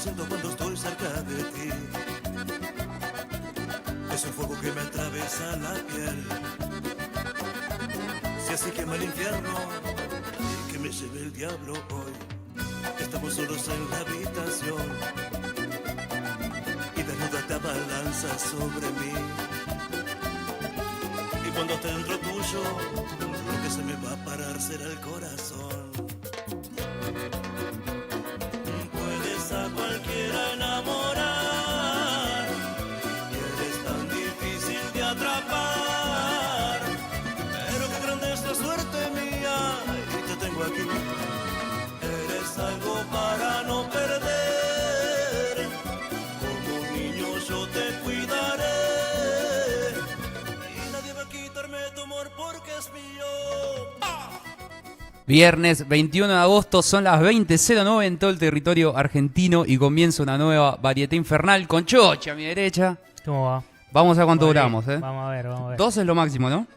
siento cuando estoy cerca de ti. Es un fuego que me atraviesa la piel. Si así quema el infierno, que me lleve el diablo hoy. Estamos solos en la habitación y desnuda te abalanza sobre mí. Y cuando esté dentro tuyo, lo que se me va a parar será el corazón. Puedes a cualquiera enamorar y eres tan difícil de atrapar, pero qué grande es la suerte mía y te tengo aquí. Eres algo para no perder, como un niño yo te cuidaré y nadie va a quitarme tu amor porque es mío. Viernes 21 de agosto, son las 20:09 en todo el territorio argentino y comienza una nueva variedad infernal con Chochi a mi derecha. ¿Cómo va? Vamos a ver cuánto Muy bien. duramos, ¿eh? Vamos a ver, vamos a ver. 2 es lo máximo, ¿no?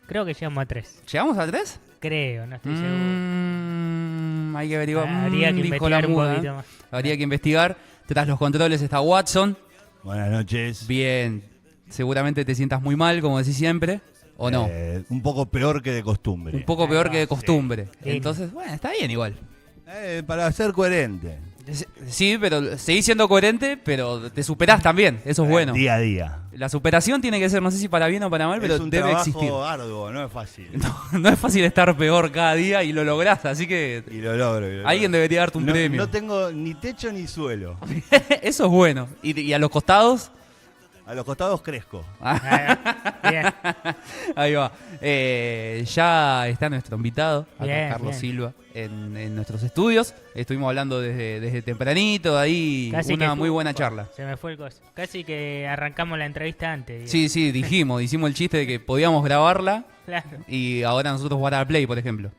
Creo que llegamos a 3. ¿Llegamos a 3? Creo, no estoy seguro. Hay que averiguar. Habría que Dijo la investigar un muda. poquito más. Habría que investigar. Tras los controles está Watson. Buenas noches. Bien. Seguramente te sientas muy mal, como decís siempre. ¿O no? Un poco peor que de costumbre. Un poco peor que de costumbre. Sí. Entonces, bueno, está bien igual. Para ser coherente. Sí, pero seguís siendo coherente, pero te superás también. Eso es bueno. Día a día. La superación tiene que ser, no sé si para bien o para mal, pero es un debe trabajo existir. arduo, no es fácil. No es fácil estar peor cada día y lo lográs, así que Y lo logro. alguien debería darte un premio. No tengo ni techo ni suelo. Eso es bueno. ¿Y a los costados? A los costados crezco. Bien. Ahí va. Ya está nuestro invitado, acá Bien, Carlos bien. Silva, en nuestros estudios. Estuvimos hablando desde tempranito, ahí Casi una que muy fue- buena charla. Se me fue el coso. Casi que arrancamos la entrevista antes. Sí, hicimos el chiste de que podíamos grabarla Claro, y ahora nosotros jugar a Play, por ejemplo.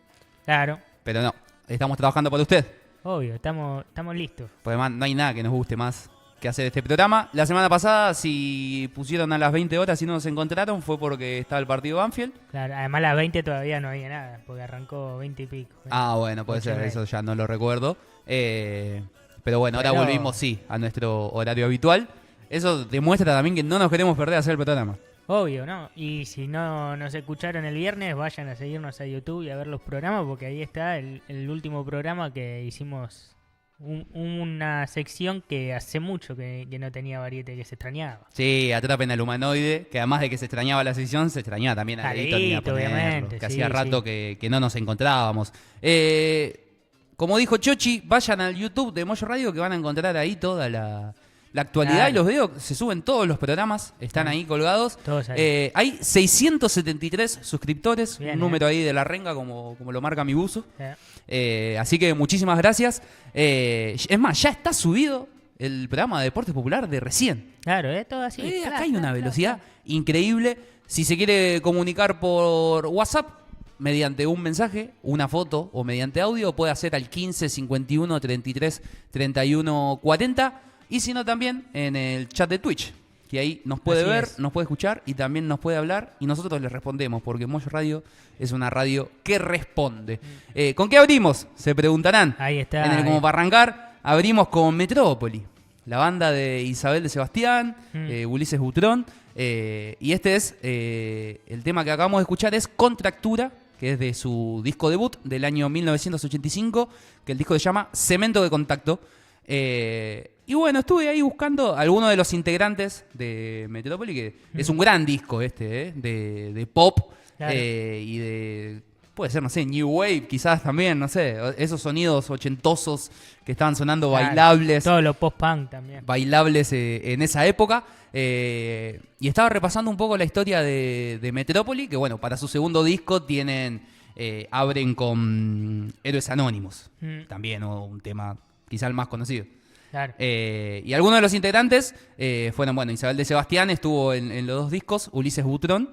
claro. Pero no, estamos trabajando para usted. Obvio, estamos listos. Porque además no hay nada que nos guste más que hacer este programa. La semana pasada, si pusieron a las 20 horas y no nos encontraron, fue porque estaba el partido Banfield. Claro, además a las 20 todavía no había nada, porque arrancó 20 y pico. Ah, bueno, puede ser, 8:30. eso ya no lo recuerdo. Pero bueno, ahora Pero- volvimos, sí, a nuestro horario habitual. Eso demuestra también que no nos queremos perder hacer el programa. Obvio, ¿no? Y si no nos escucharon el viernes, vayan a seguirnos a YouTube y a ver los programas, porque ahí está el último programa que hicimos. Una sección que hace mucho que no tenía Variete, que se extrañaba. Sí, atrapen al humanoide, que además de que se extrañaba la sesión, se extrañaba también a Alito, Edito, ni a ponerlo, obviamente, que sí, hacía rato sí. que no nos encontrábamos. Como dijo Chochi, vayan al YouTube de Moyo Radio que van a encontrar ahí toda la actualidad Claro. y los videos. Se suben todos los programas, están ahí colgados. Todos ahí. Hay 673 suscriptores, Bien, un número ahí de la renga como lo marca mi buzo. Eh, Así que muchísimas gracias. Es más, ya está subido el programa de Deportes Popular de recién. Claro, todo así. Acá hay una velocidad increíble. Si se quiere comunicar por WhatsApp, mediante un mensaje, una foto o mediante audio, puede hacer al 15 51 33 31 40. Y si no, también en el chat de Twitch, que ahí nos puede Así ver, es. nos puede escuchar y también nos puede hablar. Y nosotros le respondemos, porque Moyo Radio es una radio que responde. ¿Con qué abrimos? Se preguntarán. Ahí está. En el como para arrancar, abrimos con Metrópoli, la banda de Isabel de Sebastián, Ulises Butrón, y este es el tema que acabamos de escuchar, es Contractura, que es de su disco debut del año 1985, que el disco se llama Cemento de Contacto. Y bueno, estuve ahí buscando algunos de los integrantes de Metrópoli, que es un gran disco de pop, Claro. y de... Puede ser, no sé, New Wave, quizás también, no sé, esos sonidos ochentosos que estaban sonando Claro, bailables, Todo lo post-punk también. bailables en esa época. Y estaba repasando un poco la historia de Metrópoli, que bueno, para su segundo disco abren con Héroes Anónimos, también, ¿no? Un tema quizá el más conocido. Claro. Y algunos de los integrantes fueron, bueno, Isabel de Sebastián estuvo en los dos discos, Ulises Butrón,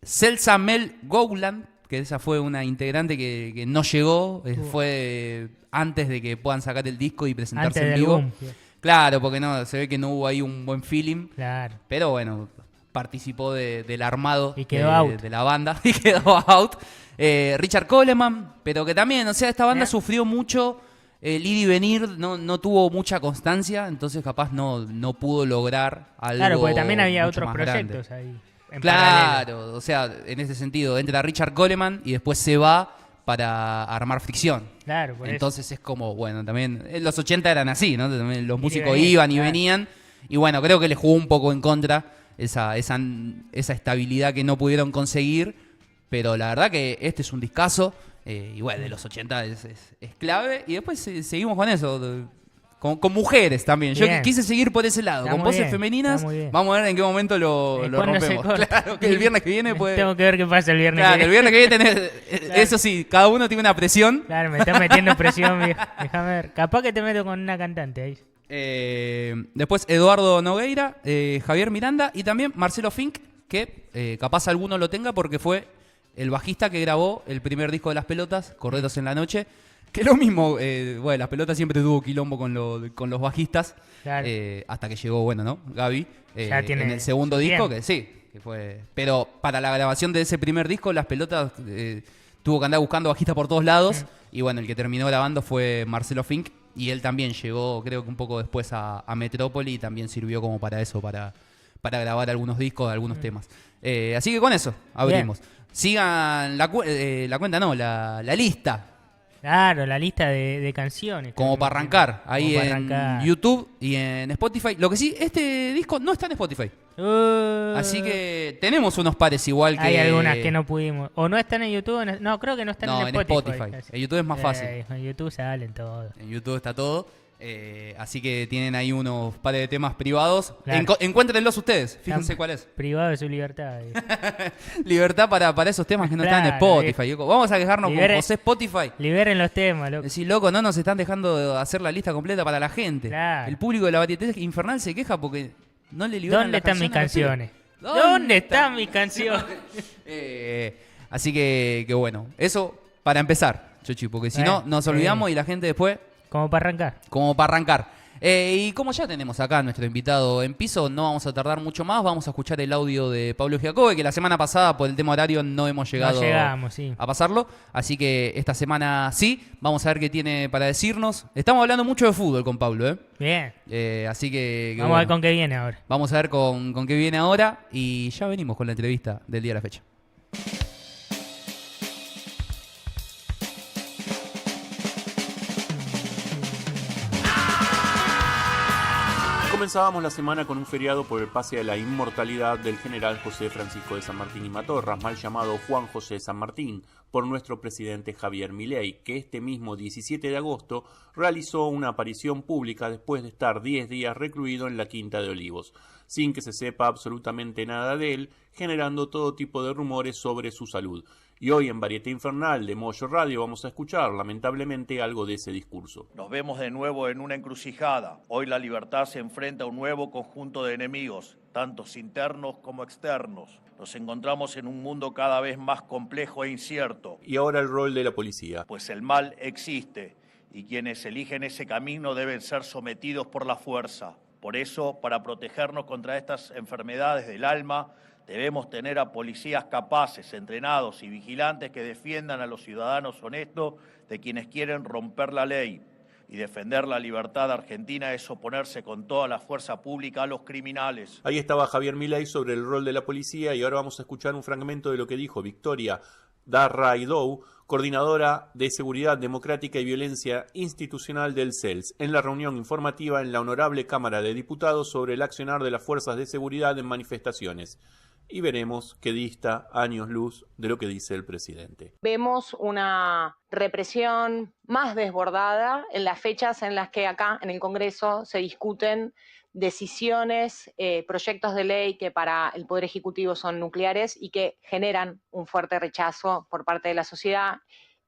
Celsa Mel Gowland, que esa fue una integrante que no llegó, fue antes de que puedan sacar el disco y presentarse Antes en del vivo. boom. Claro, porque no, se ve que no hubo ahí un buen feeling, Claro. pero bueno, participó del armado Y quedó out. de la banda y quedó out. Richard Coleman, pero que también, o sea, esta banda sufrió mucho el ir y venir no tuvo mucha constancia, entonces capaz no pudo lograr algo. Claro, porque también había mucho otros más grande. proyectos ahí. En paralelo. Claro, o sea, en ese sentido, entra Richard Coleman y después se va para armar Fricción. Claro, por Entonces es como, bueno, también en los 80 eran así, ¿no? También los Ir y músicos venir, iban y claro. venían. Y bueno, creo que le jugó un poco en contra esa estabilidad que no pudieron conseguir. Pero la verdad que este es un discazo. Y bueno, de los 80 es clave. Y después seguimos con eso. Con mujeres también. Yo Bien. quise seguir por ese lado. Está con muy voces bien, femeninas. está muy bien. Vamos a ver en qué momento lo ¿Cuándo se rompemos. corta? Claro, que el viernes que viene puede. Tengo que ver qué pasa el viernes Claro, que el viene. viernes que viene tenés. Eso sí, cada uno tiene una presión. Claro, me estás metiendo presión, viejo. Déjame ver. Capaz que te meto con una cantante ahí. Después Eduardo Nogueira, Javier Miranda y también Marcelo Fink, que capaz alguno lo tenga porque fue el bajista que grabó el primer disco de Las Pelotas, Corderos en la Noche. Que lo mismo, bueno, Las Pelotas siempre tuvo quilombo con los bajistas, Claro. hasta que llegó, bueno, ¿no? Gaby, Ya tiene en el segundo su disco, tiempo. que sí, que fue. Pero para la grabación de ese primer disco, Las Pelotas tuvo que andar buscando bajistas por todos lados. Y bueno, el que terminó grabando fue Marcelo Fink. Y él también llegó, creo que un poco después a Metrópoli y también sirvió como para eso, para grabar algunos discos, algunos temas. Así que con eso abrimos. Sigan la cuenta, no, la lista. Claro, la lista de canciones. Como para arrancar, ahí Como para en arrancar. YouTube y en Spotify. Lo que sí, este disco no está en Spotify. Así que tenemos unos pares igual que... Hay algunas que no pudimos. O no están en YouTube. No, creo que no están No, en en Spotify. Spotify. En YouTube es más fácil. En YouTube salen todos. En YouTube está todo. Así que tienen ahí unos pares de temas privados. Claro. Encuéntrenlos ustedes. Fíjense Están cuál es. Privado de su libertad. Libertad para esos temas que no están en Claro, Spotify. Vamos a quejarnos con José Spotify. Liberen los temas, loco. Decir, loco, no nos están dejando hacer la lista completa para la gente. Claro. El público de la Batiateca Infernal se queja porque no le liberan ¿Dónde las están mis canciones? ¿Dónde ¿Dónde están mis canciones? Así que bueno, eso para empezar, Chochi, porque si no, nos olvidamos y la gente después, Como para arrancar. como para arrancar. Y como ya tenemos acá a nuestro invitado en piso, no vamos a tardar mucho más. Vamos a escuchar el audio de Pablo Giacobbe, que la semana pasada, por el tema horario, no hemos llegado No llegamos, sí. a pasarlo. Así que esta semana sí, vamos a ver qué tiene para decirnos. Estamos hablando mucho de fútbol con Pablo, ¿eh? Bien. Así que Vamos a ver con qué viene ahora. vamos a ver con qué viene ahora. Y ya venimos con la entrevista del día de la fecha. Comenzábamos la semana con un feriado por el pase a la inmortalidad del general José Francisco de San Martín y Matorras, mal llamado Juan José San Martín, por nuestro presidente Javier Milei, que este mismo 17 de agosto realizó una aparición pública después de estar 10 días recluido en la Quinta de Olivos, sin que se sepa absolutamente nada de él, generando todo tipo de rumores sobre su salud. Y hoy en Varieté Infernal de Moyo Radio vamos a escuchar, lamentablemente, algo de ese discurso. Nos vemos de nuevo en una encrucijada. Hoy la libertad se enfrenta a un nuevo conjunto de enemigos, tantos internos como externos. Nos encontramos en un mundo cada vez más complejo e incierto. Y ahora el rol de la policía. Pues el mal existe y quienes eligen ese camino deben ser sometidos por la fuerza. Por eso, para protegernos contra estas enfermedades del alma, debemos tener a policías capaces, entrenados y vigilantes que defiendan a los ciudadanos honestos de quienes quieren romper la ley. Y defender la libertad argentina es oponerse con toda la fuerza pública a los criminales. Ahí estaba Javier Milei sobre el rol de la policía y ahora vamos a escuchar un fragmento de lo que dijo Victoria Darraidou, coordinadora de Seguridad Democrática y Violencia Institucional del CELS, en la reunión informativa en la Honorable Cámara de Diputados sobre el accionar de las fuerzas de seguridad en manifestaciones. Y veremos que dista años luz de lo que dice el presidente. Vemos una represión más desbordada en las fechas en las que acá en el Congreso se discuten decisiones, proyectos de ley que para el Poder Ejecutivo son nucleares y que generan un fuerte rechazo por parte de la sociedad.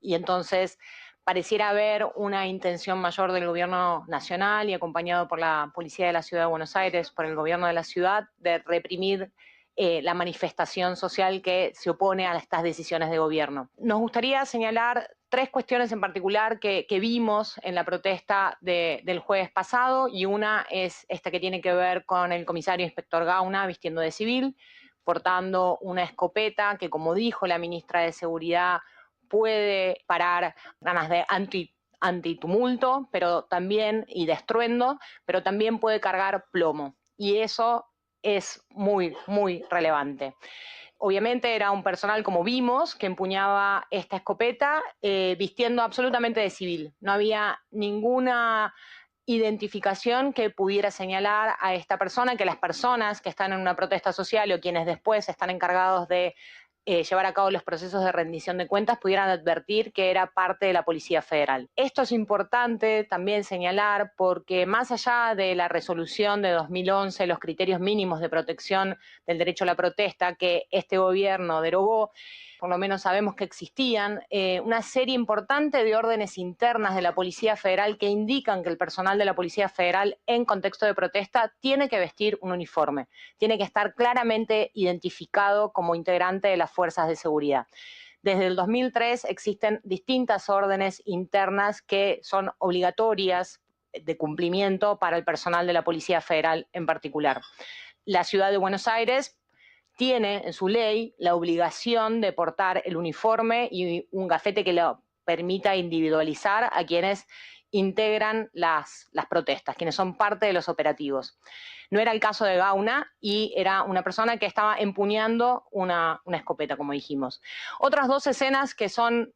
Y entonces pareciera haber una intención mayor del gobierno nacional y acompañado por la Policía de la Ciudad de Buenos Aires, por el gobierno de la ciudad, de reprimir la manifestación social que se opone a estas decisiones de gobierno. Nos gustaría señalar tres cuestiones en particular que vimos en la protesta del jueves pasado, y una es esta que tiene que ver con el comisario inspector Gauna vistiendo de civil, portando una escopeta que, como dijo la ministra de Seguridad, puede parar ganas de antitumulto, pero también, y de estruendo, pero también puede cargar plomo. Y eso es muy, muy relevante. Obviamente era un personal, como vimos, que empuñaba esta escopeta vistiendo absolutamente de civil. No había ninguna identificación que pudiera señalar a esta persona, que las personas que están en una protesta social o quienes después están encargados de llevar a cabo los procesos de rendición de cuentas pudieran advertir que era parte de la Policía Federal. Esto es importante también señalar porque más allá de la resolución de 2011, los criterios mínimos de protección del derecho a la protesta que este gobierno derogó, por lo menos sabemos que existían, una serie importante de órdenes internas de la Policía Federal que indican que el personal de la Policía Federal en contexto de protesta tiene que vestir un uniforme, tiene que estar claramente identificado como integrante de las fuerzas de seguridad. Desde el 2003 existen distintas órdenes internas que son obligatorias de cumplimiento para el personal de la Policía Federal en particular. La ciudad de Buenos Aires tiene en su ley la obligación de portar el uniforme y un gafete que lo permita individualizar a quienes integran las protestas, quienes son parte de los operativos. No era el caso de Gauna y era una persona que estaba empuñando una escopeta, como dijimos. Otras dos escenas que son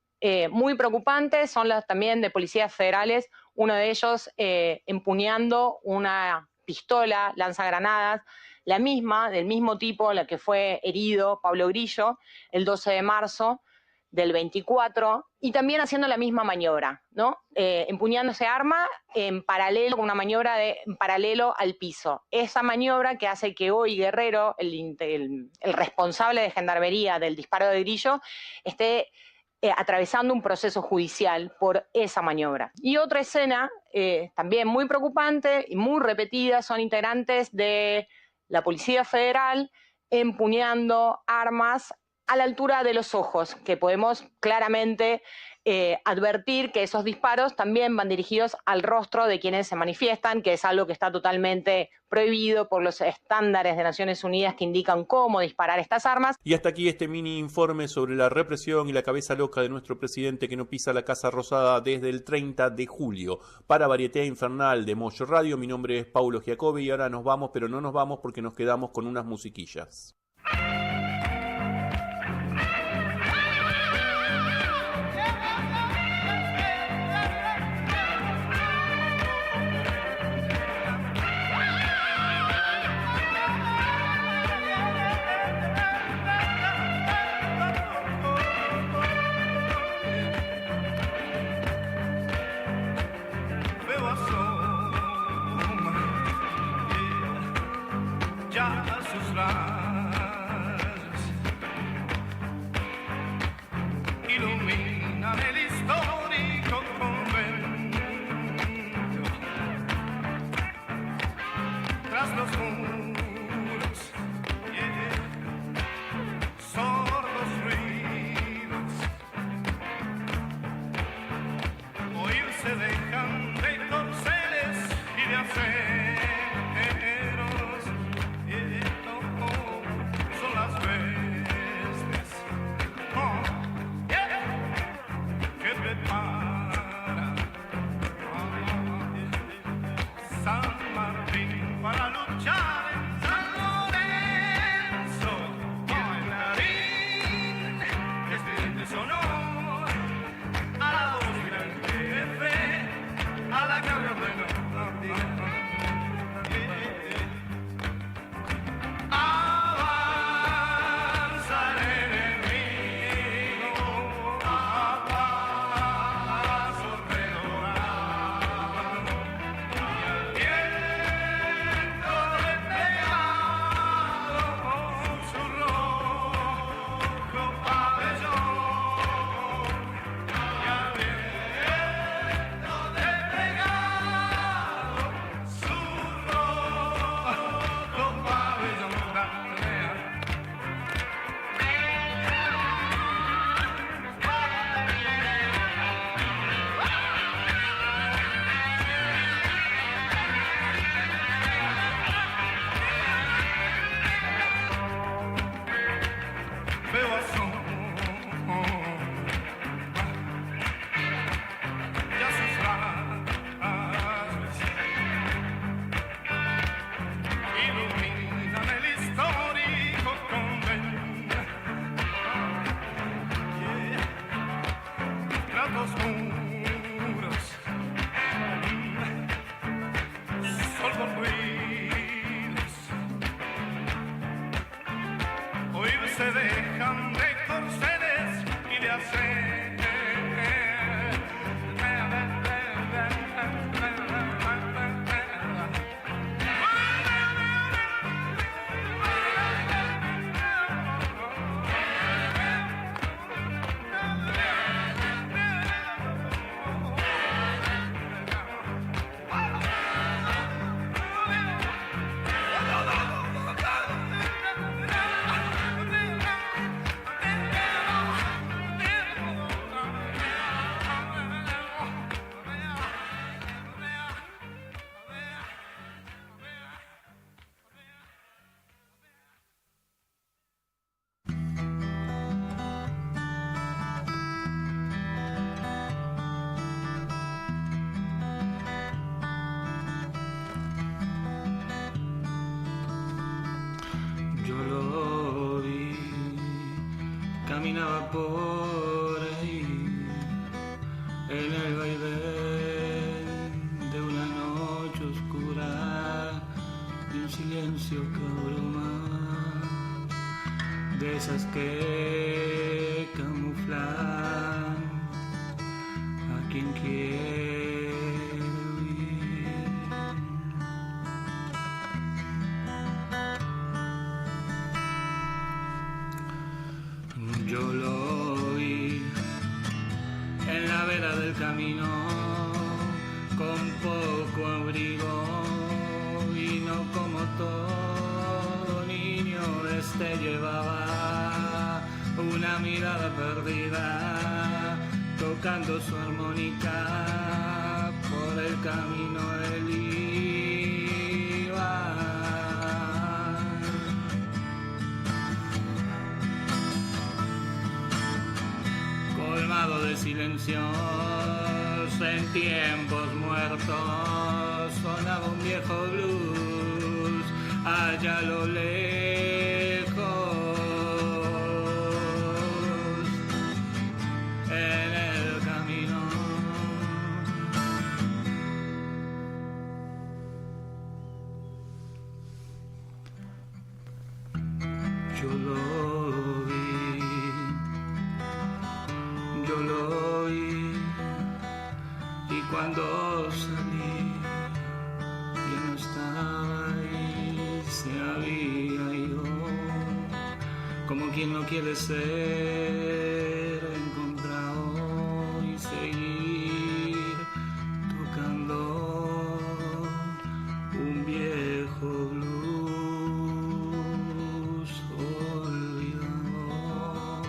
muy preocupantes son las también de policías federales, uno de ellos empuñando una pistola, lanzagranadas, la misma, del mismo tipo, la que fue herido Pablo Grillo el 12 de marzo del 24, y también haciendo la misma maniobra, ¿no? Empuñando ese arma en paralelo, con una maniobra en paralelo al piso. Esa maniobra que hace que hoy Guerrero, el responsable de Gendarmería del disparo de Grillo, esté atravesando un proceso judicial por esa maniobra. Y otra escena también muy preocupante y muy repetida son integrantes de la Policía Federal empuñando armas a la altura de los ojos, que podemos claramente advertir que esos disparos también van dirigidos al rostro de quienes se manifiestan, que es algo que está totalmente prohibido por los estándares de Naciones Unidas que indican cómo disparar estas armas. Y hasta aquí este mini informe sobre la represión y la cabeza loca de nuestro presidente que no pisa la Casa Rosada desde el 30 de julio. Para Varieté Infernal de Moyo Radio, mi nombre es Paulo Giacobbe y ahora nos vamos, pero no nos vamos porque nos quedamos con unas musiquillas. Ya sus rayos iluminan el histórico convento. Tras los muros, sordos ruidos, oírse dejan de corceles y de aceros. Oh, los muros, sordos ruidos, hoy se dejan de corceles y de hacer. Caminaba por ahí en el vaivén de una noche oscura, de un silencio que abruma, de esas que camuflan a quien quiere huir. Yo lo vi en la vera del camino, con poco abrigo y no como todo niño, llevaba una mirada perdida, tocando su armónica por el camino él iba. Colmado de silencios en tiempos muertos, sonaba un viejo blues allá a lo lejos, en el camino. Yo lo vi, y cuando salí ya no estaba ahí, se había ido, como quien no quiere ser encontrado, y seguir tocando un viejo blues olvidado,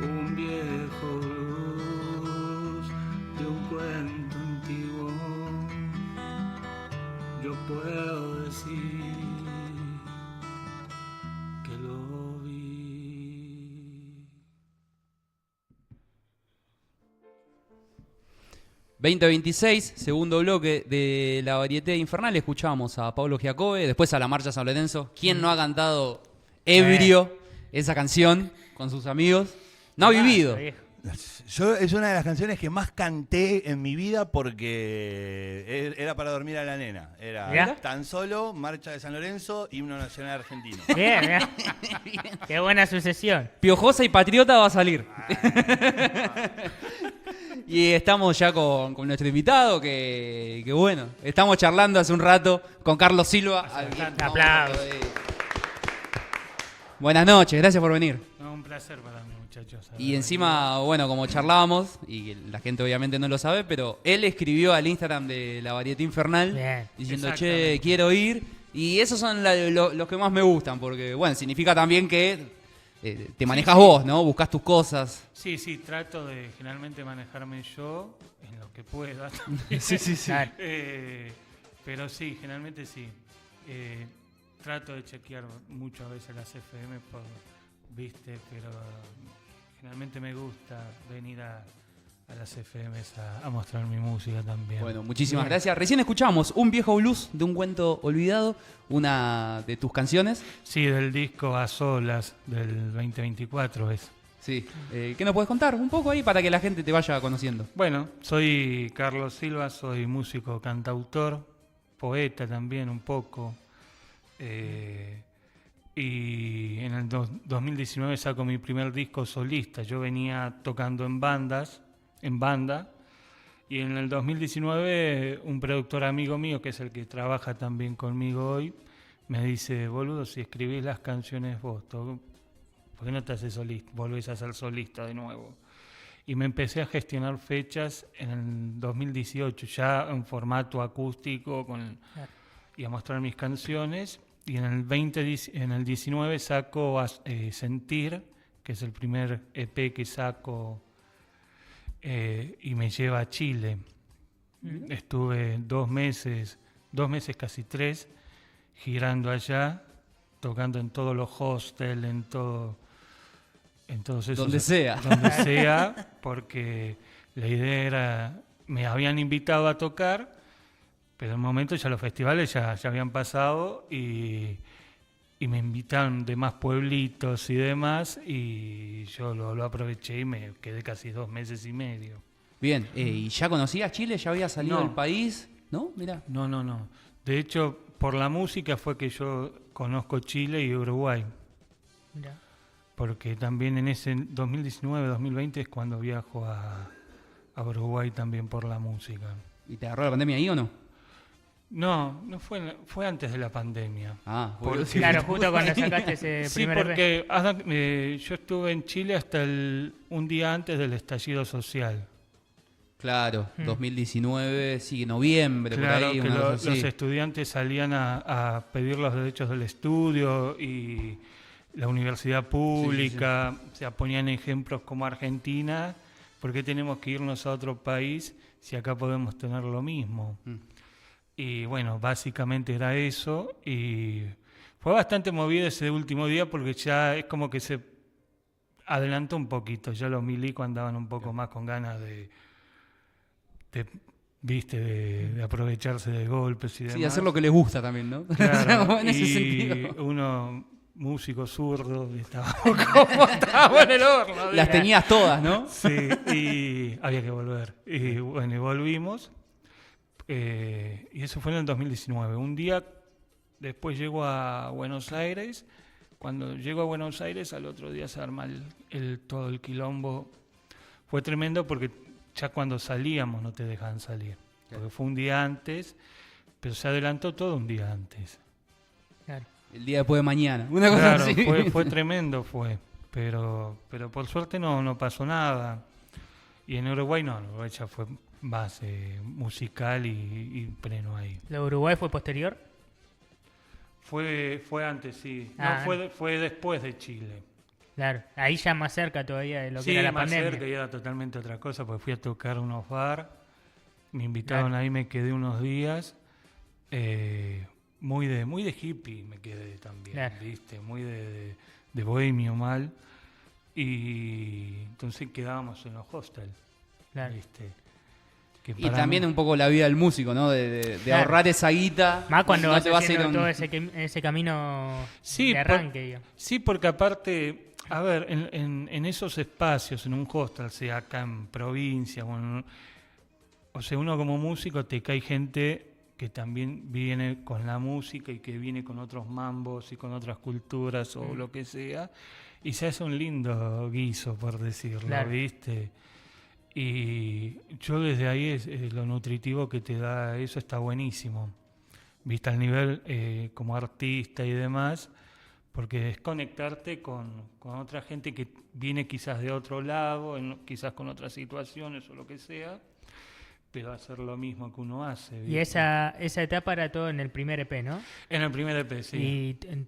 un viejo blues de un cuento antiguo. Yo puedo decir que lo vi. 2026, segundo bloque de la Varieté Infernal. Escuchamos a Pablo Giacobbe, después a la Marcha San Lorenzo. ¿Quién no ha cantado ebrio esa canción con sus amigos? No ha vivido. Yo es una de las canciones que más canté en mi vida porque era para dormir a la nena. Era ¿Ya? Tan Solo, Marcha de San Lorenzo, Himno Nacional Argentino. Bien, bien. Qué buena sucesión. Piojosa y Patriota va a salir. Y estamos ya con nuestro invitado, que bueno, estamos charlando hace un rato con Carlos Silva. Aplausos. Buenas noches, gracias por venir. No, un placer para mí, muchachos. Y encima, bueno, como charlábamos, y la gente obviamente no lo sabe, pero él escribió al Instagram de la Varieté Infernal Bien. diciendo, che, quiero ir. Y esos son los que más me gustan, porque, bueno, significa también que te manejas vos, ¿no? Buscas tus cosas. Sí, trato de generalmente manejarme yo en lo que pueda. Sí. Claro. Pero sí, generalmente sí. Trato de chequear mucho a veces las FM, pero generalmente me gusta venir a las FMs a mostrar mi música también. Bueno, muchísimas gracias. Recién escuchamos Un viejo blues de un cuento olvidado, una de tus canciones. Sí, del disco A Solas del 2024 es. Sí. ¿Qué nos puedes contar un poco ahí para que la gente te vaya conociendo? Bueno, soy Carlos Silva, soy músico, cantautor, poeta también un poco. Y en el 2019 saco mi primer disco solista. Yo venía tocando en banda, y en el 2019 un productor amigo mío, que es el que trabaja también conmigo hoy, me dice: boludo, si escribís las canciones vos, ¿por qué no te haces solista? Volvés a ser solista de nuevo. Y me empecé a gestionar fechas en el 2018, ya en formato acústico, y a mostrar mis canciones. Y en el 19 saco Sentir, que es el primer EP que saco, y me lleva a Chile. Estuve 2 meses, casi 3, girando allá, tocando en todos los hostels, en todos esos... Donde sea. Donde sea, porque la idea era... Me habían invitado a tocar, pero en el momento ya los festivales ya habían pasado y me invitaron de más pueblitos y demás, y yo lo aproveché y me quedé casi 2 meses y medio. Bien, ¿y ya conocías Chile? ¿Ya había salido del país? ¿No? Mirá. No. De hecho, por la música fue que yo conozco Chile y Uruguay. Mirá. Porque también en ese 2019-2020 es cuando viajo a Uruguay también por la música. ¿Y te agarró la pandemia ahí o no? No fue antes de la pandemia. Claro, justo cuando sacaste ese primer EP. Sí, porque yo estuve en Chile hasta un día antes del estallido social. Claro, 2019, sí, noviembre, claro, por ahí. Que una cosa así. los estudiantes salían a pedir los derechos del estudio, y la universidad pública, se ponían ejemplos como Argentina. ¿Por qué tenemos que irnos a otro país si acá podemos tener lo mismo? Y bueno, básicamente era eso, y fue bastante movido ese último día porque ya es como que se adelantó un poquito. Ya los milicos andaban un poco más con ganas de aprovecharse de golpes y demás. Sí, hacer lo que les gusta también, ¿no? Claro, en ese sentido. Uno, músico zurdo, estaba en el horno. Las tenías todas, ¿no? Sí, y había que volver. Y bueno, y volvimos. Y eso fue en el 2019. Un día después llego a Buenos Aires. Cuando llego a Buenos Aires, al otro día se arma todo el quilombo. Fue tremendo porque ya cuando salíamos no te dejaban salir. Porque fue un día antes, pero se adelantó todo un día antes. Claro. El día después de mañana. Una cosa claro, así. Fue tremendo, pero por suerte no pasó nada. Y en Uruguay no, Uruguay ya fue más musical y pleno ahí. ¿La Uruguay fue posterior? Fue antes, sí. Ah. No, fue después de Chile. Claro, ahí ya más cerca todavía de lo que era la pandemia. Sí, más cerca, y era totalmente otra cosa, porque fui a tocar unos bar, me invitaron ahí, me quedé unos días, muy de hippie me quedé también, ¿viste? Muy de bohemio mal, y entonces quedábamos en los hostels, ¿viste? Y también un poco la vida del músico, ¿no? De ahorrar esa guita. Más cuando no vas te vas a ir haciendo todo ese camino de arranque. Sí, porque aparte, a ver, en esos espacios, en un hostel, sea acá en provincia, o sea, uno como músico te cae gente que también viene con la música y que viene con otros mambos y con otras culturas o lo que sea, y se hace un lindo guiso, por decirlo, ¿viste? Y yo desde ahí lo nutritivo que te da eso está buenísimo, viste, al nivel como artista y demás, porque es conectarte con otra gente que viene quizás de otro lado, quizás con otras situaciones o lo que sea, pero hacer lo mismo que uno hace, ¿viste? Y esa etapa era todo en el primer EP, ¿no? En el primer EP, sí. Y en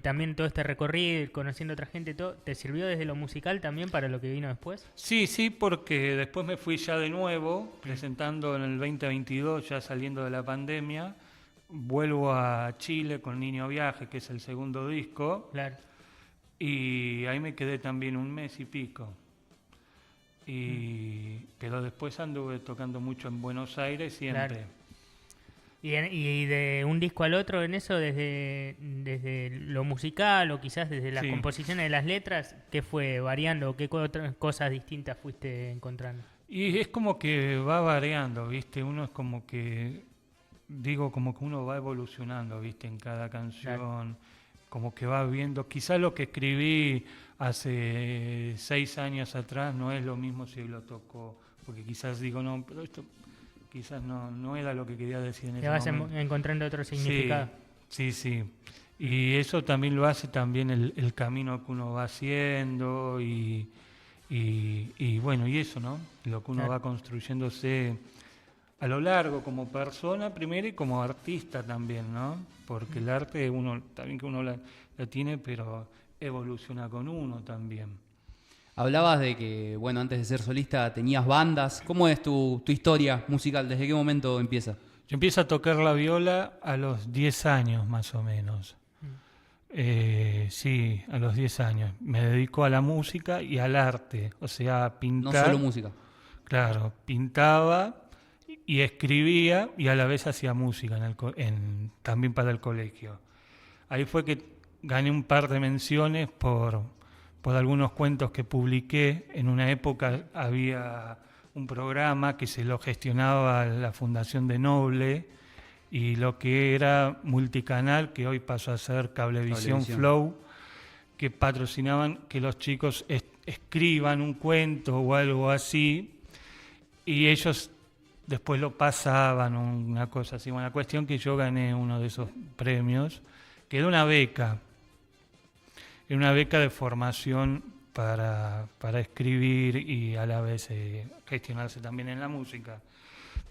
también todo este recorrido, conociendo a otra gente, todo, ¿te sirvió desde lo musical también para lo que vino después? Sí, porque después me fui ya de nuevo, presentando en el 2022, ya saliendo de la pandemia. Vuelvo a Chile con Niño Viaje, que es el segundo disco. Claro. Y ahí me quedé también 1 mes y pico. Pero después anduve tocando mucho en Buenos Aires siempre. Y de un disco al otro en eso, desde lo musical o quizás desde las Sí. composiciones de las letras, ¿qué fue variando? ¿Qué otras cosas distintas fuiste encontrando? Y es como que va variando, ¿viste? Uno es como que, como que uno va evolucionando, ¿viste? En cada canción, como que va viendo. Quizás lo que escribí hace 6 años atrás no es lo mismo si lo tocó, porque quizás digo, no, pero esto quizás no era lo que quería decir en Te ese vas momento. encontrando otro significado. Sí. Y eso también lo hace también el camino que uno va haciendo y bueno, y eso, ¿no? Lo que uno va construyéndose a lo largo como persona primero y como artista también, ¿no? Porque el arte uno, también que uno la tiene, pero evoluciona con uno también. Hablabas de que, bueno, antes de ser solista tenías bandas. ¿Cómo es tu historia musical? ¿Desde qué momento empieza? Yo empiezo a tocar la viola a los 10 años más o menos. Sí, a los 10 años. Me dedico a la música y al arte, o sea, a pintar. No solo música. Claro, pintaba y escribía y a la vez hacía música también para el colegio. Ahí fue que gané un par de menciones por algunos cuentos que publiqué. En una época había un programa que se lo gestionaba la Fundación de Noble y lo que era multicanal, que hoy pasó a ser Cablevisión Flow, que patrocinaban que los chicos escriban un cuento o algo así y ellos después lo pasaban, una cosa así. Bueno, la cuestión que yo gané uno de esos premios, que era una beca. Era una beca de formación para escribir y a la vez gestionarse también en la música.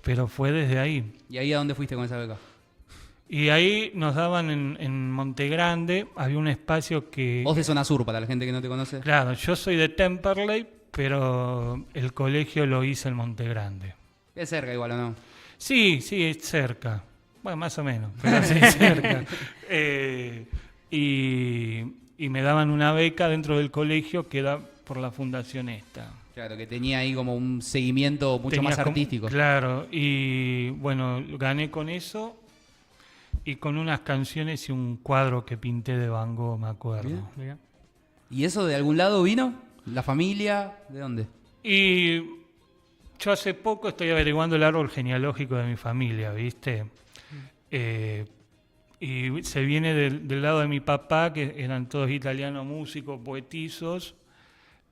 Pero fue desde ahí. ¿Y ahí a dónde fuiste con esa beca? Y ahí nos daban en Monte Grande, había un espacio que... Vos de Zona Sur, para la gente que no te conoce. Claro, yo soy de Temperley, pero el colegio lo hice en Monte Grande. Es cerca igual, ¿o no? Sí, es cerca. Bueno, más o menos, pero sí cerca. Y me daban una beca dentro del colegio que era por la fundación esta. Claro, que tenía ahí como un seguimiento mucho más artístico. Claro, y bueno, gané con eso y con unas canciones y un cuadro que pinté de Van Gogh, me acuerdo. Bien. Mirá. ¿Y eso de algún lado vino? ¿La familia? ¿De dónde? Y yo hace poco estoy averiguando el árbol genealógico de mi familia, ¿viste? Y se viene del lado de mi papá, que eran todos italianos músicos, poetizos,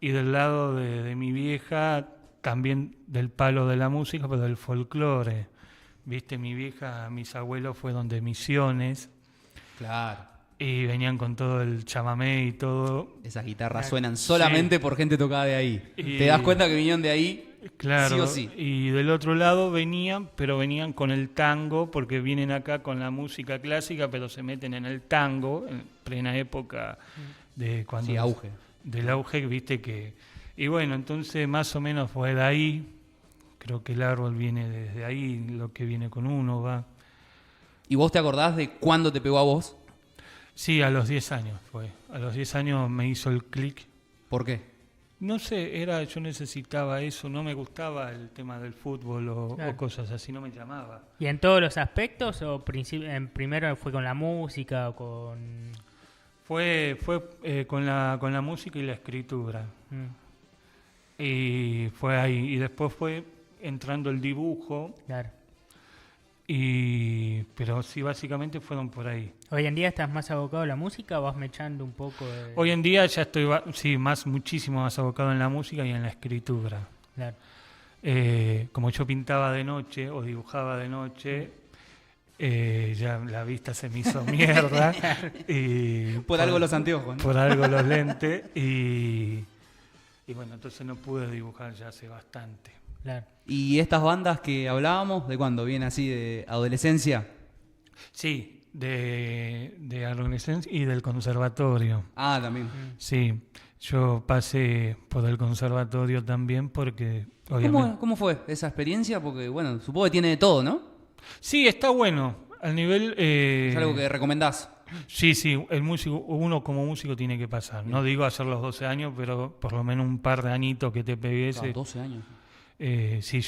y del lado de mi vieja, también del palo de la música, pero del folclore. ¿Viste? Mi vieja, mis abuelos fueron de Misiones. Claro. Y venían con todo el chamamé y todo. Esas guitarras suenan solamente por gente tocada de ahí. Y Te das cuenta que vinieron de ahí, claro, sí o sí. Y del otro lado venían, pero venían con el tango, porque vienen acá con la música clásica, pero se meten en el tango, en plena época de cuando... Sí, auge. Del auge, viste que... Y bueno, entonces más o menos fue de ahí. Creo que el árbol viene desde ahí, lo que viene con uno va. ¿Y vos te acordás de cuándo te pegó a vos? Sí, a los 10 años fue. A los 10 años me hizo el clic. ¿Por qué? No sé, yo necesitaba eso, no me gustaba el tema del fútbol o cosas así, no me llamaba. ¿Y en todos los aspectos o primero fue con la música o con...? Fue con la música y la escritura. Y fue ahí. Y después fue entrando el dibujo. Claro. Pero sí, básicamente fueron por ahí. ¿Hoy en día estás más abocado a la música o vas mechando un poco de...? Hoy en día ya estoy muchísimo más abocado en la música y en la escritura. Claro. Como yo pintaba de noche o dibujaba de noche, ya la vista se me hizo mierda. Por algo los anteojos, ¿no? Por algo los lentes. Y bueno, entonces no pude dibujar ya hace bastante. Claro. ¿Y estas bandas que hablábamos, de cuándo? ¿Viene así de adolescencia? Sí, de adolescencia y del conservatorio. Ah, también. Sí, yo pasé por el conservatorio también porque... ¿Cómo fue esa experiencia? Porque, bueno, supongo que tiene de todo, ¿no? Sí, está bueno. Al nivel... ¿Es algo que recomendás? Sí, uno como músico tiene que pasar. No digo hacer los 12 años, pero por lo menos un par de añitos que te pegues. 12 años. Sí,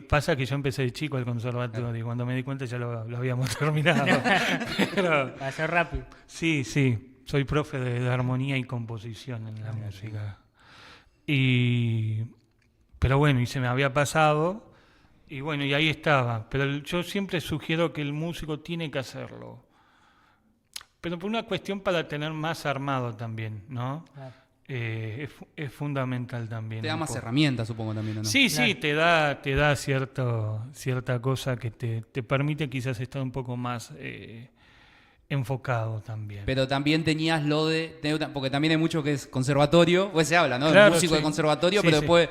pasa que yo empecé de chico al conservatorio y cuando me di cuenta ya lo habíamos terminado. Pero, Pasó rápido. sí, soy profe de armonía y composición en la música. Pero bueno, y se me había pasado y bueno, y ahí estaba. Pero yo siempre sugiero que el músico tiene que hacerlo. Pero por una cuestión para tener más armado también, ¿no? Claro. Es fundamental también. Te da un más poco. herramientas, supongo, también, ¿o no? Sí, Claro. te da cierta cosa que te permite quizás estar un poco más enfocado también. Pero también tenías lo de... Porque también hay mucho que es conservatorio, pues se habla, ¿no? Claro, El músico sí. de conservatorio, Sí, pero sí. después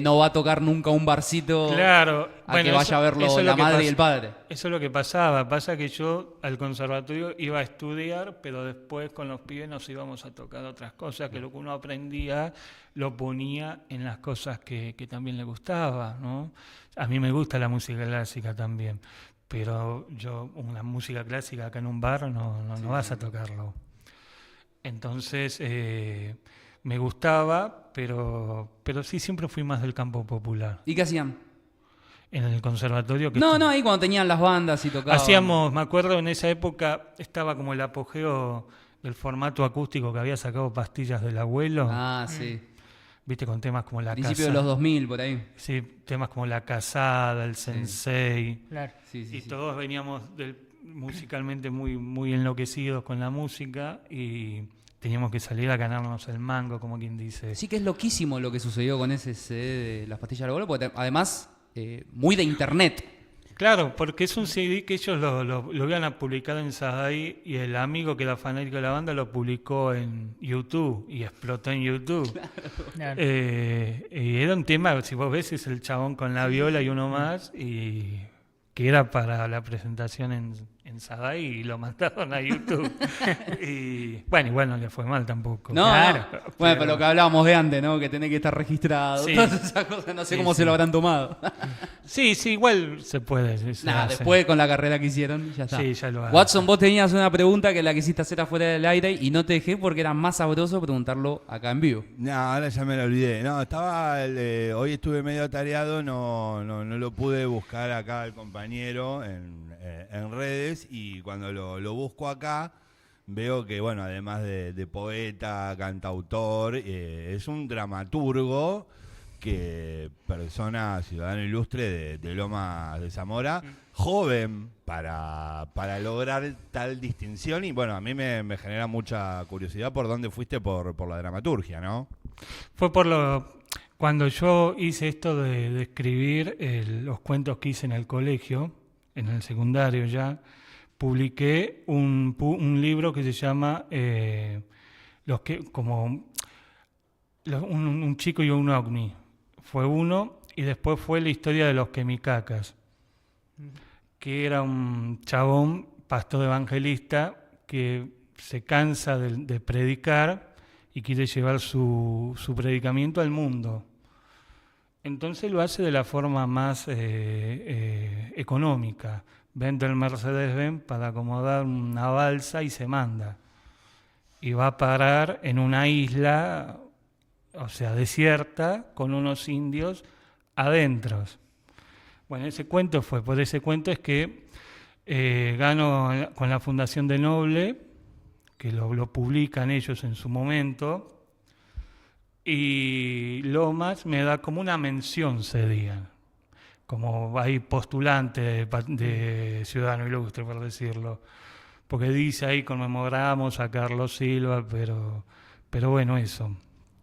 no va a tocar nunca un barcito Claro, a bueno, que vaya a verlo eso es la lo que madre y pasa. el padre. Eso es lo que pasaba. Pasa que yo al conservatorio iba a estudiar, pero después con los pibes nos íbamos a tocar otras cosas, que lo que uno aprendía lo ponía en las cosas que también le gustaba, ¿no? A mí me gusta la música clásica también, pero yo una música clásica acá en un bar no vas a tocarlo. Entonces me gustaba, pero sí siempre fui más del campo popular. ¿Y qué hacían? En el conservatorio que No, ahí cuando tenían las bandas y tocaban. hacíamos, me acuerdo en esa época estaba como el apogeo del formato acústico que había sacado Pastillas del Abuelo, Ah, sí. viste, con temas como La Principio de Casada. los 2000, por ahí. Sí, temas como La Casada, El Sensei. Claro. Sí, sí, Y sí. todos veníamos musicalmente muy enloquecidos con la música y teníamos que salir a ganarnos el mango, como quien dice. Sí que es loquísimo lo que sucedió con ese CD de Las Pastillas del Abuelo, porque además, muy de internet. Claro, porque es un CD que ellos lo iban a publicar en Sadai y el amigo que era fanático de la banda lo publicó en YouTube y explotó en YouTube. Claro. Y era un tema, si vos ves, es el chabón con la viola y uno más, y que era para la presentación en Sadai y lo mandaron a YouTube. Y bueno, igual no le fue mal tampoco. No, Claro, no. Bueno, pero lo que hablábamos de antes, ¿no? Que tenés que estar registrado. Sí. Todas esas cosas, no sé Sí, cómo sí. se lo habrán tomado. Sí, igual se puede. Se Nada, hace. después con la carrera que hicieron, ya está. Sí, ya lo hace. Watson, vos tenías una pregunta que la quisiste hacer afuera del aire y no te dejé porque era más sabroso preguntarlo acá en vivo. No, ahora ya me lo olvidé. No, hoy estuve medio atareado, no lo pude buscar acá al compañero en redes y cuando lo busco acá veo que, bueno, además de poeta, cantautor, es un dramaturgo ciudadano ilustre de Lomas de Zamora, joven para lograr tal distinción y bueno, a mí me genera mucha curiosidad por dónde fuiste por la dramaturgia, ¿no? Fue cuando yo hice esto de escribir los cuentos que hice en el colegio, en el secundario ya, publiqué un libro que se llama un chico y un ovni. Fue uno, y después fue la historia de los quemicacas, que era un chabón, pastor evangelista, que se cansa de predicar y quiere llevar su predicamiento al mundo. Entonces lo hace de la forma más económica. Vende el Mercedes-Benz para acomodar una balsa y se manda. Y va a parar en una isla, o sea, desierta, con unos indios adentro. Bueno, por ese cuento es que gano con la Fundación de Noble, que lo publican ellos en su momento, y Lomas me da como una mención ese día, como hay postulante de Ciudadano Ilustre, por decirlo, porque dice ahí conmemoramos a Carlos Silva, pero bueno, eso.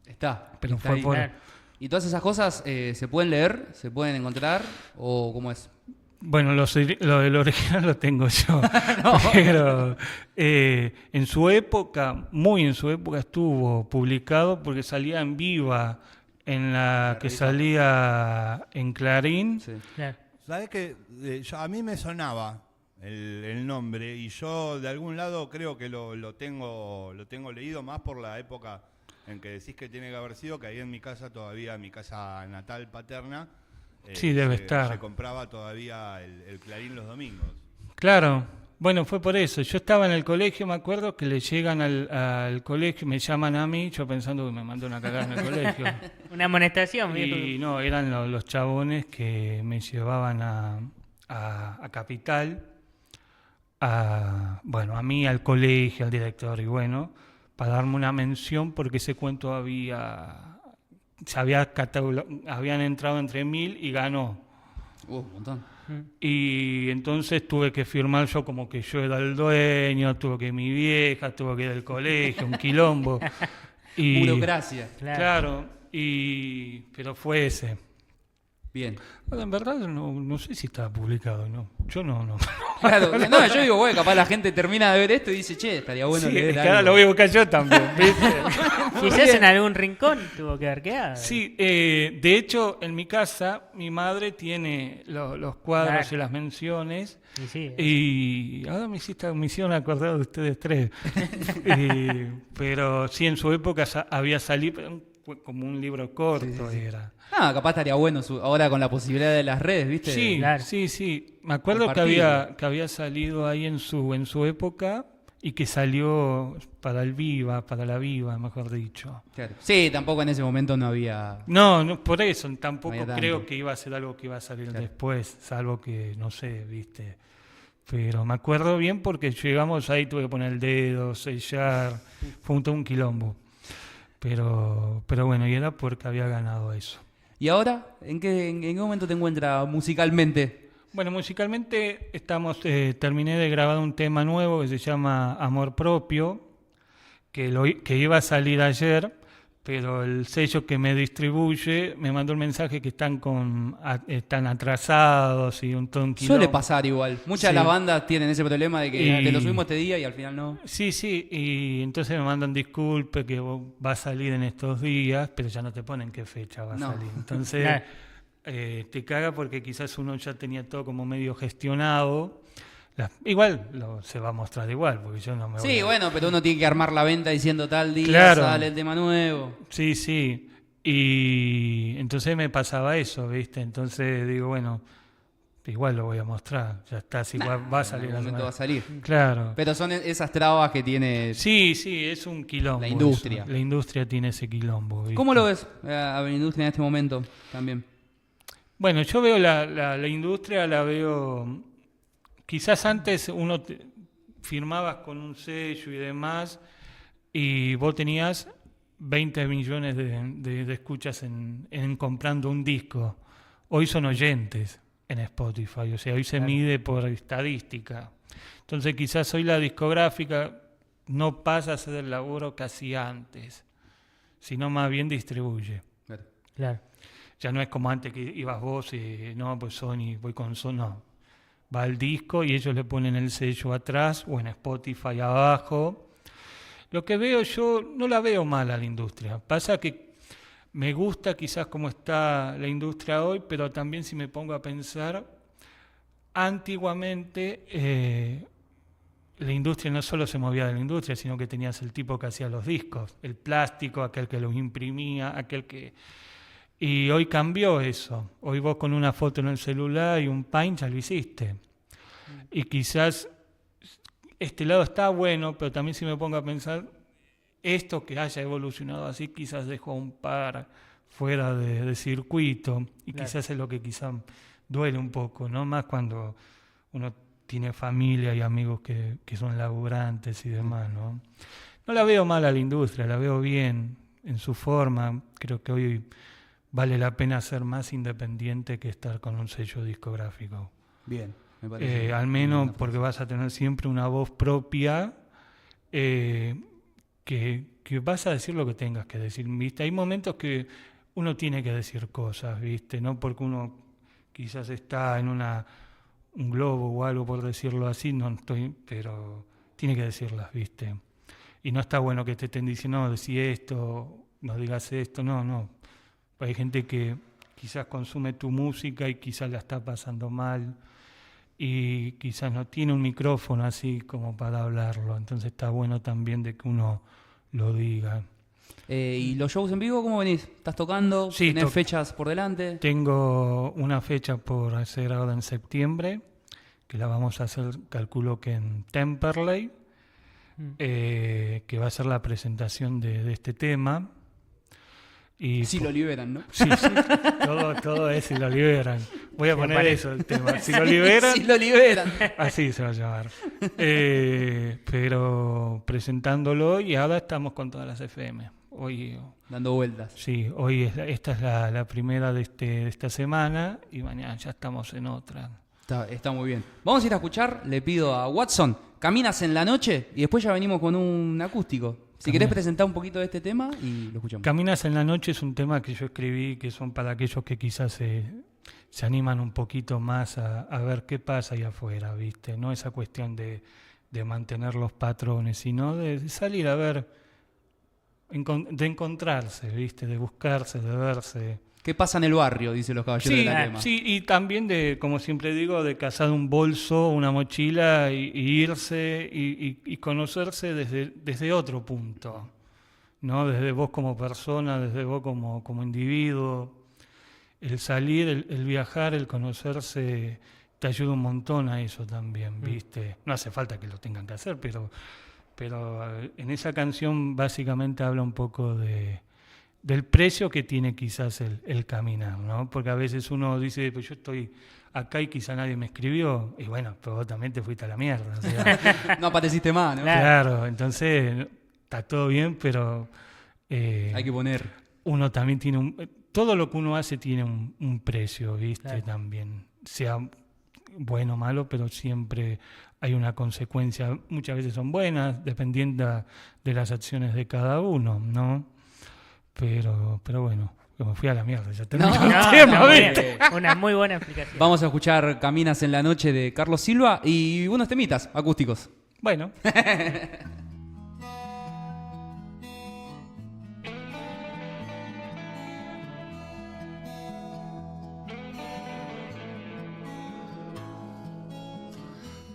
Pero está fue ahí. por... ¿Y todas esas cosas se pueden leer? ¿Se pueden encontrar? ¿O cómo es? Bueno, lo del original lo tengo yo, pero en su época, muy en su época estuvo publicado porque salía en Viva, en la que salía en Clarín. Sí. Claro. ¿Sabés que a mí me sonaba el nombre y yo de algún lado creo que lo tengo leído más por la época en que decís que tiene que haber sido, que ahí en mi casa todavía, mi casa natal paterna, Sí, debe estar. se compraba todavía el Clarín los domingos. Claro, Bueno, fue por eso. Yo estaba en el colegio, me acuerdo que le llegan al colegio, me llaman a mí, yo pensando que me mandó una cagada en el colegio. Una amonestación, Y viejo. no, eran los chabones que me llevaban a Capital, bueno, a mí, al colegio, al director, y bueno, para darme una mención porque ese cuento habían entrado entre 1000 y ganó. Un montón. Y entonces tuve que firmar yo como que yo era el dueño, tuvo que mi vieja, tuvo que ir al colegio, un quilombo. Y, Burocracia. claro, pero fue ese. Bien. Bueno, en verdad no sé si estaba publicado, ¿no? Yo no. Claro, no, yo digo, bueno, capaz la gente termina de ver esto y dice, che, estaría bueno Sí, leer es que ahora algo. lo voy a buscar yo también, ¿viste? Quizás en algún rincón tuvo que haber quedado. Sí, de hecho, en mi casa, mi madre tiene los cuadros Claro. y las menciones. Y sí. Y ahora me hicieron acordar de ustedes tres. Pero sí, en su época había salido como un libro corto. Era. Ah, capaz estaría bueno ahora con la posibilidad de las redes, ¿viste? Sí, Claro. sí. Me acuerdo que había salido ahí en su época y que salió para la Viva, mejor dicho. Claro. Sí, tampoco en ese momento no había... No, por eso, tampoco No había creo tanto. que iba a ser algo que iba a salir Claro. después, salvo que, no sé, viste. Pero me acuerdo bien porque llegamos ahí, tuve que poner el dedo, sellar, fue todo un quilombo. Pero bueno, y era porque había ganado eso. ¿Y ahora? ¿En qué momento te encuentras musicalmente? Bueno, musicalmente terminé de grabar un tema nuevo que se llama Amor Propio, que iba a salir ayer, pero el sello que me distribuye me mandó el mensaje que están atrasados y un tonquillo. Suele pasar igual. Muchas de Sí. las bandas tienen ese problema de que Y- te lo subimos este día y al final no. Sí, y entonces me mandan disculpe que va a salir en estos días, pero ya no te ponen qué fecha va a No. salir. Entonces Claro. te caga porque quizás uno ya tenía todo como medio gestionado. Igual se va a mostrar igual, porque yo no me voy Sí, a... bueno, pero uno tiene que armar la venta diciendo tal día Claro. sale el tema nuevo. Sí. Y entonces me pasaba eso, ¿viste? Entonces digo, bueno, igual lo voy a mostrar. Ya está, si va a salir En la algún momento semana. va a salir. Claro. Pero son esas trabas que tiene... Sí, es un quilombo. La industria. eso. La industria tiene ese quilombo. ¿viste? ¿Cómo lo ves a la industria en este momento también? Bueno, yo veo la industria, la veo... Quizás antes uno firmabas con un sello y demás y vos tenías 20 millones de escuchas en comprando un disco. Hoy son oyentes en Spotify, o sea, hoy se mide por estadística. Entonces quizás hoy la discográfica no pasa a hacer el laburo casi antes, sino más bien distribuye. Claro. Ya no es como antes que ibas vos y no, pues Sony, voy con Sony, no. Va al disco y ellos le ponen el sello atrás o en Spotify abajo. Lo que veo yo, no la veo mal a la industria. Pasa que me gusta quizás cómo está la industria hoy, pero también si me pongo a pensar, antiguamente la industria no solo se movía de la industria, sino que tenías el tipo que hacía los discos, el plástico, aquel que los imprimía, aquel que... Y hoy cambió eso. Hoy vos con una foto en el celular y un paint ya lo hiciste. Y quizás este lado está bueno, pero también si me pongo a pensar, esto que haya evolucionado así quizás dejó un par fuera de circuito. Y Claro. quizás es lo que quizás duele un poco, ¿no? Más cuando uno tiene familia y amigos que son laburantes y demás, ¿no? No la veo mal a la industria, la veo bien en su forma. Creo que hoy vale la pena ser más independiente que estar con un sello discográfico. Bien, me parece. Al menos porque vas a tener siempre una voz propia que vas a decir lo que tengas que decir, ¿viste? Hay momentos que uno tiene que decir cosas, ¿viste? No porque uno quizás está en un globo o algo, por decirlo así, pero tiene que decirlas, ¿viste? Y no está bueno que te estén diciendo, no, decí esto, no digas esto, no. Hay gente que quizás consume tu música y quizás la está pasando mal y quizás no tiene un micrófono así como para hablarlo. Entonces está bueno también de que uno lo diga. ¿Y los shows en vivo cómo venís? ¿Estás tocando? Sí, ¿Tenés fechas por delante? Tengo una fecha por hacer ahora en septiembre, que la vamos a hacer, calculo que en Temperley, que va a ser la presentación de este tema. Y Si lo liberan, ¿no? Sí, todo es si lo liberan. Voy a poner eso el tema. Si lo liberan. Si lo liberan. Así se va a llamar. Pero presentándolo, y ahora estamos con todas las FM. Hoy, dando vueltas. Sí, hoy esta es la primera de esta semana y mañana ya estamos en otra. Está muy bien. Vamos a ir a escuchar, le pido a Watson, Caminas en la noche, y después ya venimos con un acústico. Si querés presentar un poquito de este tema y lo escuchamos. Caminas en la noche es un tema que yo escribí, que son para aquellos que quizás se animan un poquito más a ver qué pasa ahí afuera, ¿viste? No esa cuestión de mantener los patrones, sino de salir a ver, de encontrarse, ¿viste? De buscarse, de verse. ¿Qué pasa en el barrio? Dicen los caballeros de la quema. Sí, y también de, como siempre digo, de cazar un bolso, una mochila y irse y conocerse desde otro punto, ¿no? Desde vos como persona, desde vos como individuo. El salir, el viajar, el conocerse te ayuda un montón a eso también, ¿viste? No hace falta que lo tengan que hacer, pero en esa canción básicamente habla un poco del precio que tiene quizás el caminar, ¿no? Porque a veces uno dice, pues yo estoy acá y quizá nadie me escribió, y bueno, pero vos también te fuiste a la mierda. O sea, no apareciste más, ¿no? Claro, entonces está todo bien, pero hay que poner. Uno también tiene todo lo que uno hace tiene un precio, ¿viste? Claro. También, sea bueno o malo, pero siempre hay una consecuencia. Muchas veces son buenas, dependiendo de las acciones de cada uno, ¿no? Pero bueno, me fui a la mierda. Ya terminó el tema, una muy buena explicación. Vamos a escuchar Caminas en la noche de Carlos Silva y unos temitas acústicos. Bueno.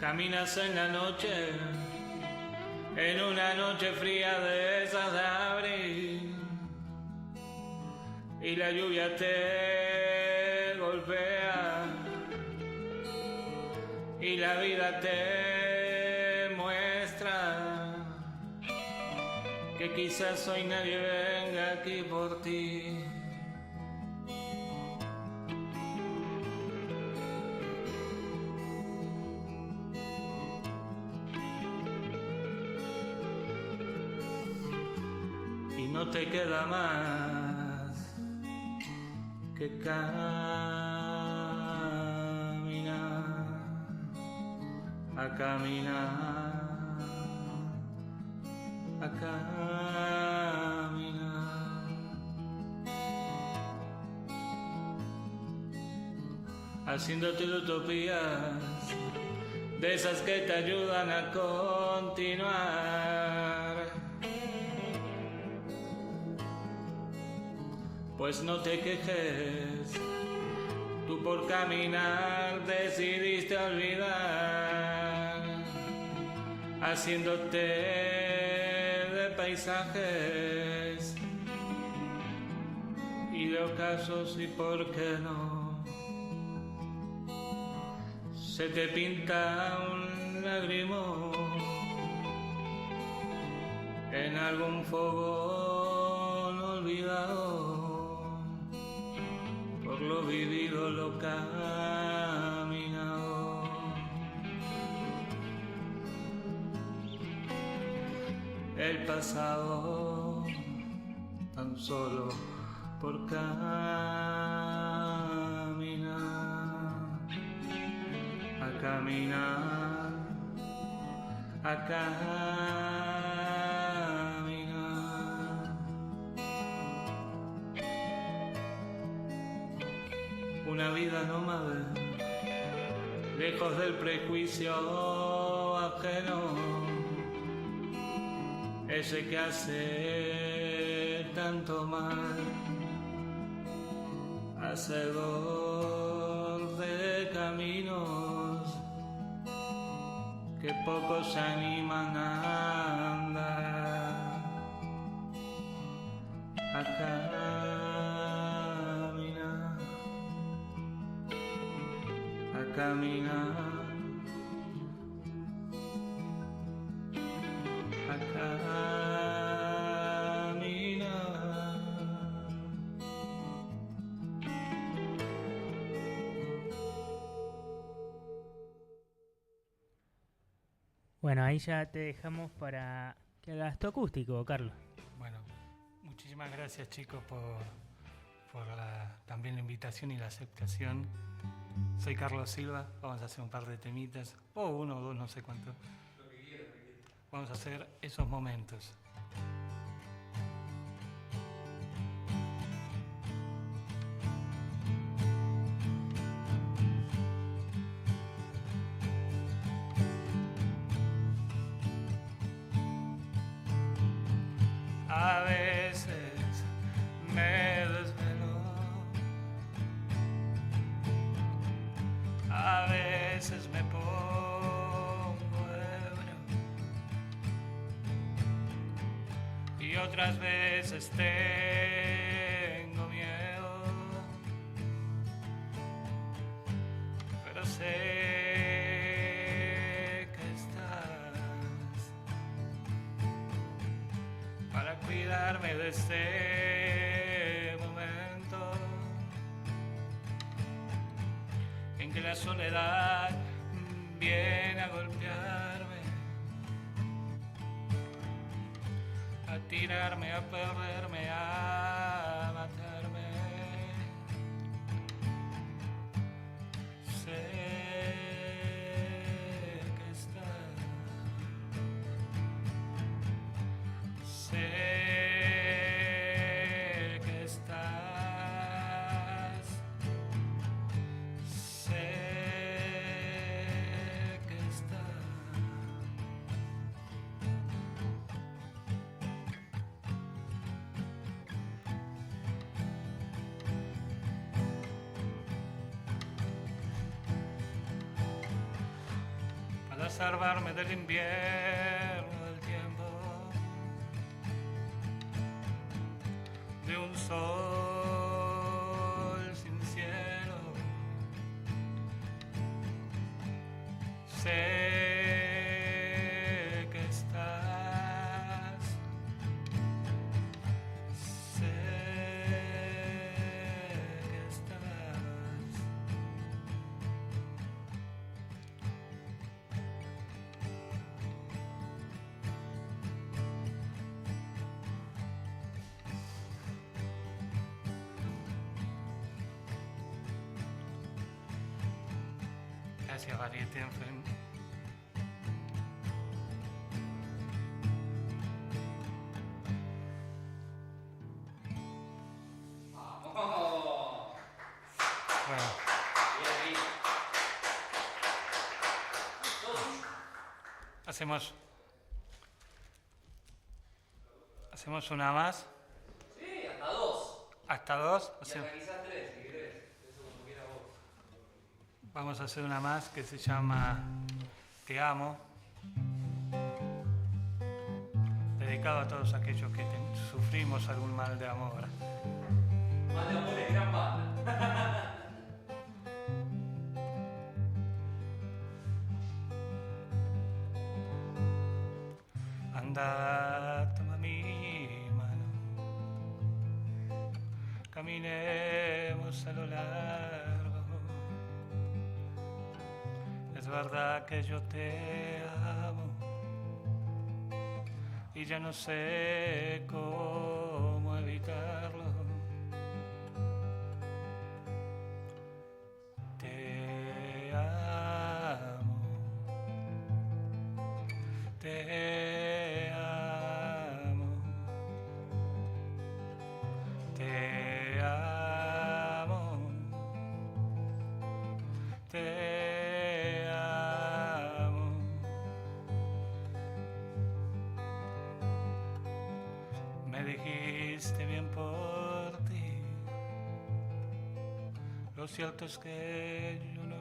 Caminas en la noche, en una noche fría de esas de abril, y la lluvia te golpea y la vida te muestra que quizás hoy nadie venga aquí por ti. Y no te queda más que caminar, a caminar, haciéndote utopías de esas que te ayudan a continuar. Pues no te quejes, tú por caminar decidiste olvidar, haciéndote de paisajes y de ocasos, y por qué no, se te pinta un lagrimón en algún fogón olvidado. Por lo vivido, lo caminado. El pasado, tan solo por caminar, a caminar, a caminar. Una vida nómada, lejos del prejuicio ajeno, ese que hace tanto mal, hacedor de caminos que pocos se animan a andar, a caminar, Bueno, ahí ya te dejamos para que hagas tu acústico, Carlos. Bueno, muchísimas gracias chicos por también la invitación y la aceptación. Soy Carlos Silva, vamos a hacer un par de temitas, o uno o dos, no sé cuánto. Vamos a hacer esos momentos. A veces me desvelo, a veces me pongo ebrio y otras veces tengo miedo, pero sé que estás para cuidarme de este momento en que la soledad viene a golpearme, a tirarme, a perderme, a matarme. Sé que estás, sé que estás, sé que estás. Para salvarme del invierno, del tiempo, de un sol sin cielo. Sé que estás, sé que estás. Gracias, Variete Enfen. Bueno. Hacemos una más. Sí, hasta dos. Hasta dos. Y hasta quizás tres, si querés. Eso como quiera vos. Vamos a hacer una más que se llama Te amo. Dedicado a todos aquellos que sufrimos algún mal de amor. Mal de amor es gran banda. Anda, toma mi mano, caminemos a lo largo. Es verdad que yo te amo y ya no sé cómo evitarlo. Te amo, te amo, te amo, te amo. Me dijiste bien por ti. Lo cierto es que yo no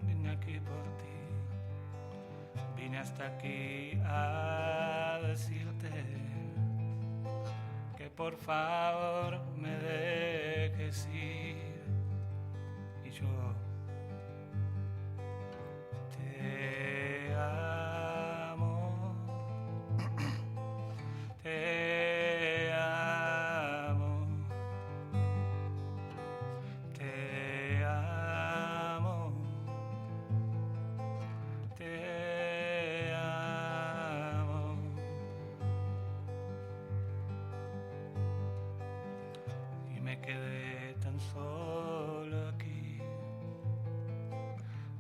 vine aquí por ti. Vine hasta aquí a decirte que por favor me dejes ir. Y yo te amo, te amo, te amo, te amo.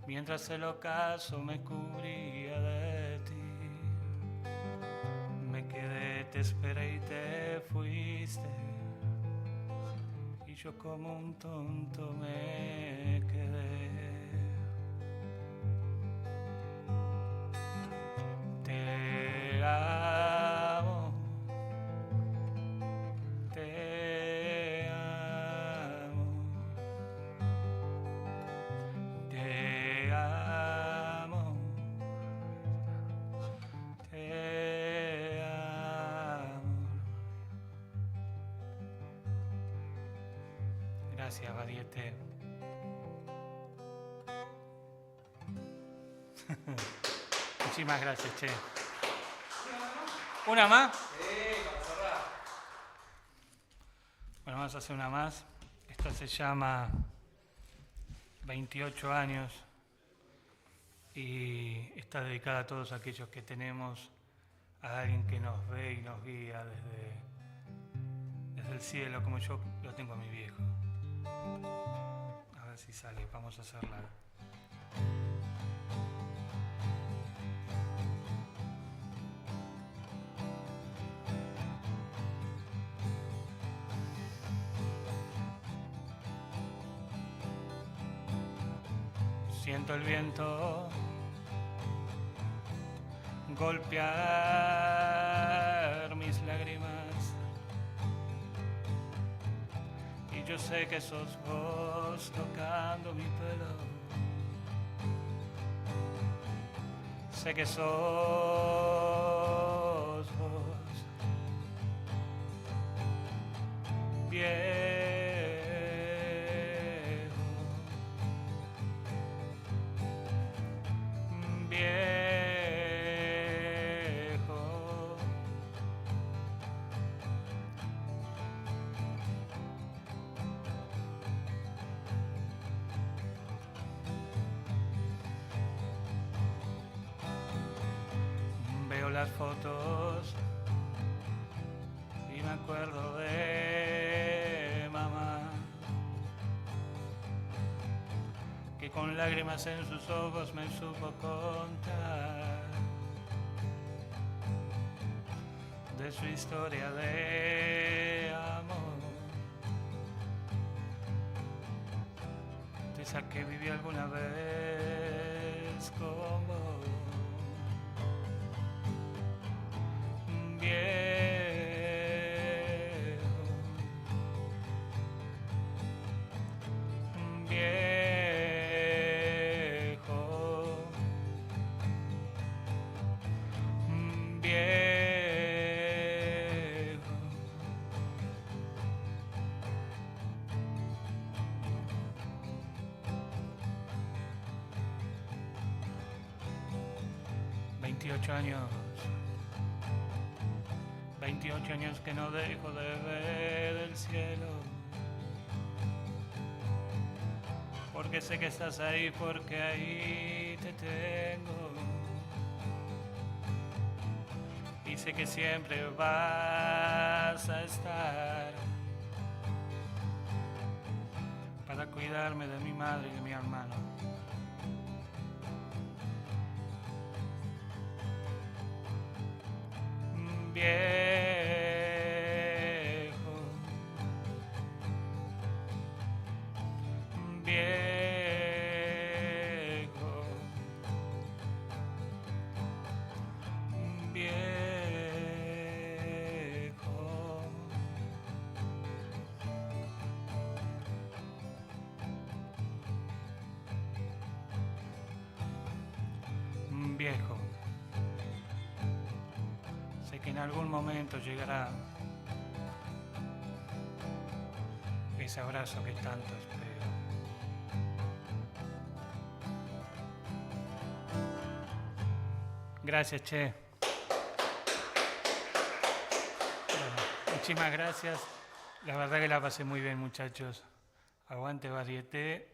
mientras el ocaso me cubría de ti. Me quedé, te esperé y te fuiste, y yo como un tonto me quedé. Te amo, te amo, te amo, te amo. Gracias, Varieté. Muchísimas gracias, che. ¿Una más? Bueno, vamos a hacer una más. Esta se llama 28 años y está dedicada a todos aquellos que tenemos a alguien que nos ve y nos guía desde el cielo, como yo lo tengo a mi viejo. A ver si sale, vamos a hacerla. Siento el viento golpear mis lágrimas y yo sé que sos vos tocando mi pelo. Sé que sos vos. Viejo, veo las fotos y me acuerdo de mamá, que con lágrimas en sus ojos me supo contar de su historia de amor, de esa que viví alguna vez con vos. Viejo, 28 años. 28 años que no dejo de ver el cielo, porque sé que estás ahí, porque ahí te tengo, y sé que siempre vas a estar para cuidarme de mi madre y de mi hermano. Viejo, viejo, viejo. Viejo. Sé que en algún momento llegará ese abrazo que tanto espero. Gracias, che. Bueno, muchísimas gracias. La verdad que la pasé muy bien, muchachos. Aguante Varieté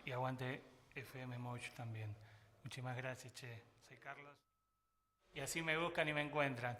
y aguante FM Moch también. Muchísimas gracias, che. Soy Carlos. Y así me buscan y me encuentran.